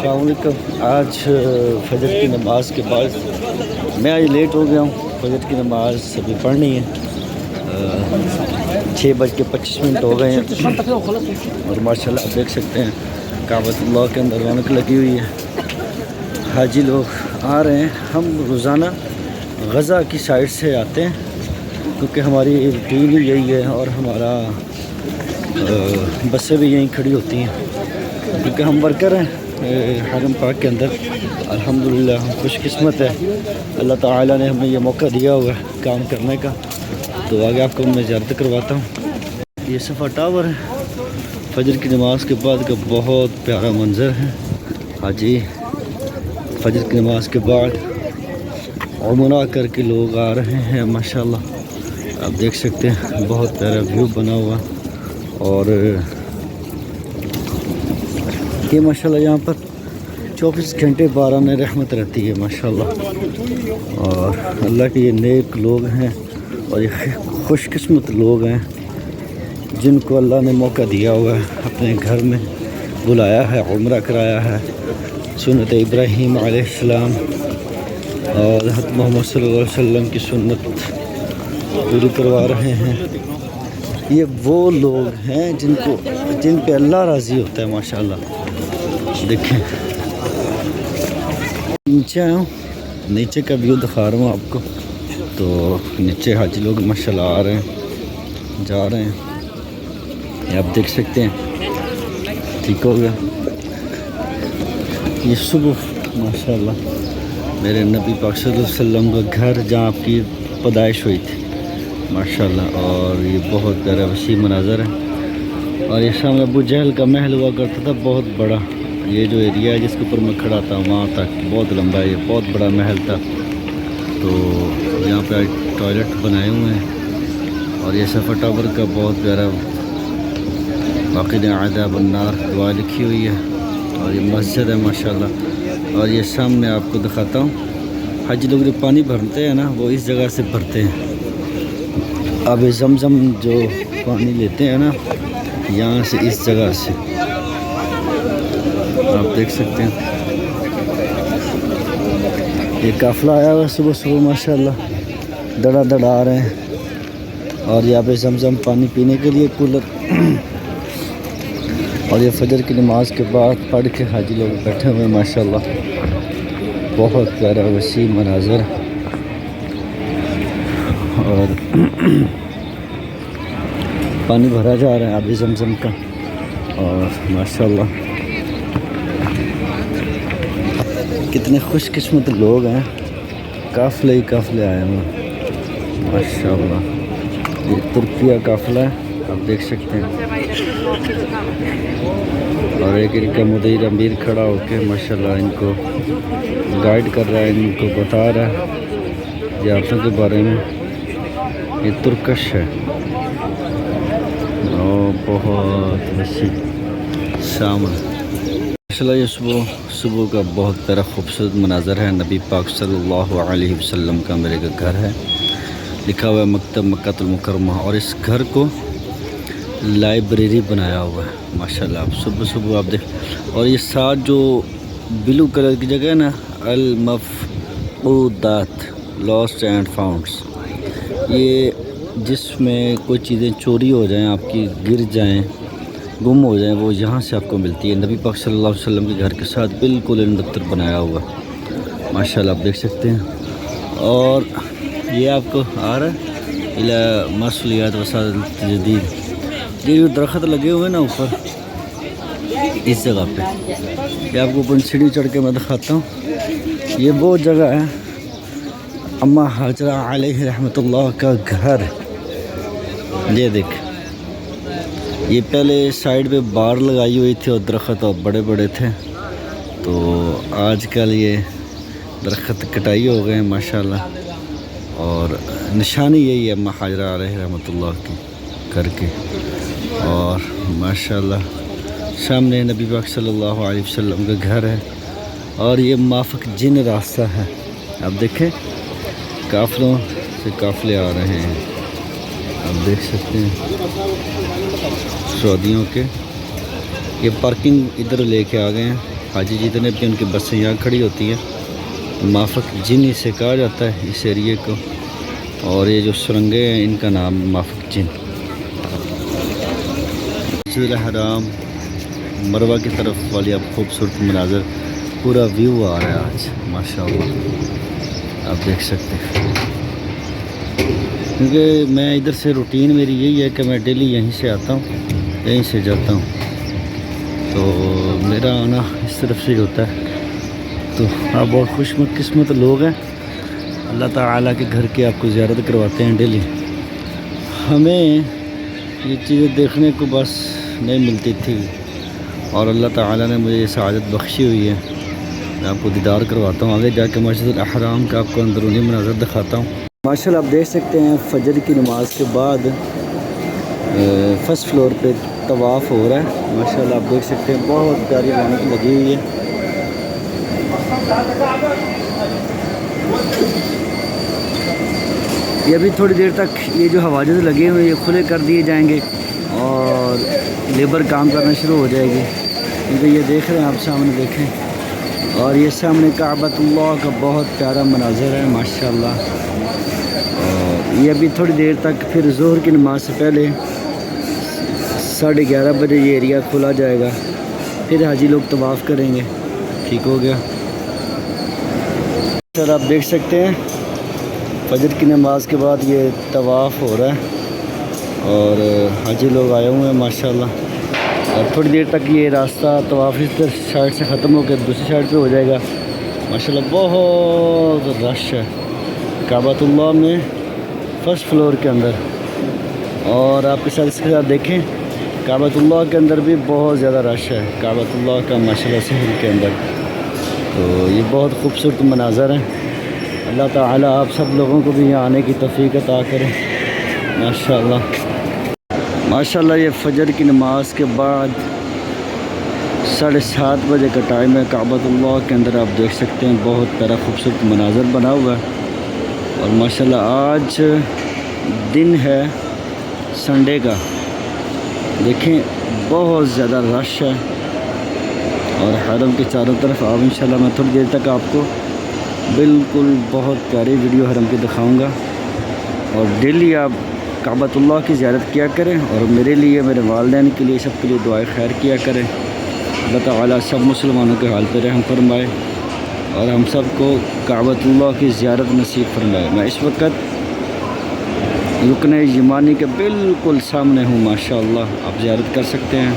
अस्सलाम वालेकुम। आज फजर की नमाज के बाद मैं आज लेट हो गया हूँ। फजर की नमाज अभी पढ़नी है। 6:25 हो गए हैं और माशाल्लाह आप देख सकते हैं काबतुल्लाह के अंदर रौनक लगी हुई है। हाजी लोग आ रहे हैं। हम रोज़ाना गज़ा की साइड से आते हैं क्योंकि हमारी रूटीन ही यही है और हमारा बसें भी यहीं खड़ी होती हैं क्योंकि हम वर्कर हैं हरम पाक के अंदर। अल्हम्दुलिल्लाह हम खुशकिस्मत है, अल्लाह ताला ने हमें ये मौका दिया हुआ है काम करने का। तो आगे आपको मैं ज़ियारत करवाता हूँ। ये सफ़ा टावर है। फजर की नमाज के बाद का बहुत प्यारा मंज़र है। हाजी फजर की नमाज के बाद उम्रा करके लोग आ रहे हैं माशाल्लाह। आप देख सकते हैं बहुत प्यारा व्यू बना हुआ और ये माशाल्लाह यहाँ पर 24 घंटे बारान रहमत रहती है माशाल्लाह। और अल्लाह के ये नेक लोग हैं और ये खुशकिस्मत लोग हैं जिनको अल्लाह ने मौका दिया हुआ है, अपने घर में बुलाया है, उम्रा कराया है, सुन्नत इब्राहीम अलैहिस्सलाम और हज़रत मोहम्मद सल्लल्लाहु अलैहि वसल्लम की सुन्नत पूरी करवा रहे हैं। ये वो लोग हैं जिन पे अल्लाह राज़ी होता है माशाल्लाह। देखें नीचे आया हूँ, नीचे का व्यू दिखा रहा हूँ आपको। तो नीचे हाजी लोग माशाल्लाह आ रहे हैं, जा रहे हैं, ये आप देख सकते हैं। ठीक हो गया। ये सुबह माशाल्लाह मेरे नबी पाक सल्लल्लाहु अलैहि वसल्लम का घर जहाँ आपकी पैदाइश हुई थी माशाल्लाह। और ये बहुत प्यारा वसी मनाज़र है। और ये सामने अबू जहल का महल हुआ करता था बहुत बड़ा। ये जो एरिया है जिसके ऊपर मैं खड़ा था वहाँ तक बहुत लंबा है, ये बहुत बड़ा महल था। तो यहाँ पे टॉयलेट बनाए हुए हैं और ये सफ़ा टावर का बहुत प्यारा वाक़िदा आदाब अन्नार दुआ लिखी हुई है। और ये मस्जिद है माशाल्लाह। और ये सामने आपको दिखाता हूँ हाजी लोग जो पानी भरते हैं ना वो इस जगह से भरते हैं। अब ज़मज़म जो पानी लेते हैं ना यहाँ से, इस जगह से आप देख सकते हैं। ये काफ़िला आया हुआ सुबह सुबह माशाल्लाह, दड़ा दड़ा आ रहे हैं। और यहाँ पे ज़मज़म पानी पीने के लिए कूलर। और ये फजर की नमाज के बाद पढ़ के हाजी लोग बैठे हुए हैं माशाल्लाह। बहुत प्यारा वसी मनाज़र। और पानी भरा जा रहा है अभी ज़मज़म का। और माशाल्लाह कितने खुशकिस्मत लोग हैं, काफ़िले ही काफ़िले आए हैं माशाल्लाह। ये तुर्किया काफ़िला है आप देख सकते हैं। और एक इनका मुदीर अमीर खड़ा होकर माशाल्लाह इनको गाइड कर रहा है, इनको बता रहा है ज़ियारतों के बारे में। ये तुर्कश है और बहुत वसी शामिल माशाल्लाह। ये सुबह का बहुत प्यारा खूबसूरत मनाज़र है। नबी पाक सल्लल्लाहु अलैहि वसल्लम का मेरे का घर है, लिखा हुआ है मकतब मक्कातुल मुकर्रमा। और इस घर को लाइब्रेरी बनाया हुआ है माशाल्लाह। आप सुबह सुबह आप देख। और ये साथ जो ब्लू कलर की जगह है ना, अल मफक़ूदात लॉस्ट एंड फाउंड्स, ये जिसमें कोई चीज़ें चोरी हो जाएं, आपकी गिर जाएं, गुम हो जाएं, वो यहाँ से आपको मिलती है। नबी पाक सल्लल्लाहु अलैहि वसल्लम के घर के साथ बिल्कुल इन दफ्तर बनाया हुआ माशाल्लाह आप देख सकते हैं। और ये आपको आ रहा है इला मसलियात वसाइल जदीद। ये जो दरख्त लगे हुए हैं ना ऊपर इस जगह पे, ये आपको ऊपर सीढ़ी चढ़ के मैं दिखाता हूँ। ये वो जगह है अम्मा हाजरा अलैहि रहमतुल्लाह का घर। ये देख, ये पहले साइड पे बार लगाई हुई थी और दरख्त और बड़े बड़े थे। तो आजकल ये दरख्त कटाई हो गए हैं माशाल्लाह। और निशानी यही है अम्मा हाजरा अलैहि रहमतुल्लाह की घर की। और माशाल्लाह सामने नबी पाक सल्लल्लाहु अलैहि वसल्लम का घर है। और ये माफ़िक जिन रास्ता है, आप देखें काफ़िलों से काफ़िले आ रहे हैं, आप देख सकते हैं सऊदियों के। ये पार्किंग इधर लेके आ गए हैं। حاجی جتنے بھی ان کی بسیں یہاں کھڑی ہوتی ہیں. مافق جن سے کہا جاتا ہے اس ایریے کو, اور یہ جو سرنگیں ہیں ان کا نام مافق جن. مسجد الحرام مروہ کی طرف والی اب خوبصورت مناظر, پورا ویو آ رہا ہے آج ماشاءاللہ, آپ دیکھ سکتے ہیں. کیونکہ میں ادھر سے روٹین میری یہی ہے کہ میں ڈیلی یہیں سے آتا ہوں, یہیں سے جاتا ہوں, تو میرا آنا اس طرف سے ہوتا ہے. تو آپ بہت خوش قسمت لوگ ہیں, اللہ تعالیٰ کے گھر کی آپ کو زیارت کرواتے ہیں ڈیلی. ہمیں یہ چیزیں دیکھنے کو بس نہیں ملتی تھی, اور اللہ تعالیٰ نے مجھے یہ سعادت بخشی ہوئی ہے. میں آپ کو دیدار کرواتا ہوں, آگے جا کے مسجد الحرام کا آپ کو اندرونی مناظر دکھاتا ہوں. ماشاءاللہ آپ دیکھ سکتے ہیں فجر کی نماز کے بعد فرسٹ فلور پہ طواف ہو رہا ہے. ماشاءاللہ آپ دیکھ سکتے ہیں بہت پیاری رونق لگی ہوئی ہے. یہ ابھی تھوڑی دیر تک یہ جو حواجز لگے ہوئے یہ کھلے کر دیے جائیں گے اور لیبر کام کرنا شروع ہو جائے گی. کیونکہ یہ دیکھ رہے ہیں آپ سامنے دیکھیں, اور یہ سامنے کعبۃ اللہ کا بہت پیارا مناظر ہے ماشاءاللہ. اور یہ ابھی تھوڑی دیر تک پھر ظہر کی نماز سے پہلے 11:30 بجے یہ ایریا کھولا جائے گا, پھر حاجی لوگ طواف کریں گے. ٹھیک ہو گیا سر, آپ دیکھ سکتے ہیں فجر کی نماز کے بعد یہ طواف ہو رہا ہے اور حاجی لوگ آئے ہوئے ہیں ماشاءاللہ. اور تھوڑی دیر تک یہ راستہ طواف اس سائڈ سے ختم ہو کے دوسری سائڈ پہ ہو جائے گا. ماشاءاللہ بہت رش ہے کعبۃ اللہ میں فرسٹ فلور کے اندر. اور آپ کے ساتھ اس کے ساتھ دیکھیں کعبۃ اللہ کے اندر بھی بہت زیادہ رش ہے, کعبۃ اللہ کا ماشاءاللہ شہر کے اندر. تو یہ بہت خوبصورت مناظر ہیں. اللہ تعالیٰ آپ سب لوگوں کو بھی یہاں آنے کی توفیق عطا کرے ماشاءاللہ. ماشاءاللہ یہ فجر کی نماز کے بعد 7:30 بجے کا ٹائم ہے. کعبۃ اللہ کے اندر آپ دیکھ سکتے ہیں بہت پیارا خوبصورت مناظر بنا ہوا ہے. اور ماشاءاللہ آج دن ہے سنڈے کا, دیکھیں بہت زیادہ رش ہے. اور حرم کے چاروں طرف آپ انشاءاللہ میں تھوڑی دیر تک آپ کو بالکل بہت پیاری ویڈیو حرم کی دکھاؤں گا. اور ڈیلی آپ کعبۃ اللہ کی زیارت کیا کریں, اور میرے لیے, میرے والدین کے لیے, سب کے لیے دعائے خیر کیا کریں. اللہ تعالیٰ سب مسلمانوں کے حال پہ رحم فرمائے اور ہم سب کو کعبۃ اللہ کی زیارت نصیب فرمائے. میں اس وقت رکن یمانی کے بالکل سامنے ہوں ماشاءاللہ, آپ زیارت کر سکتے ہیں.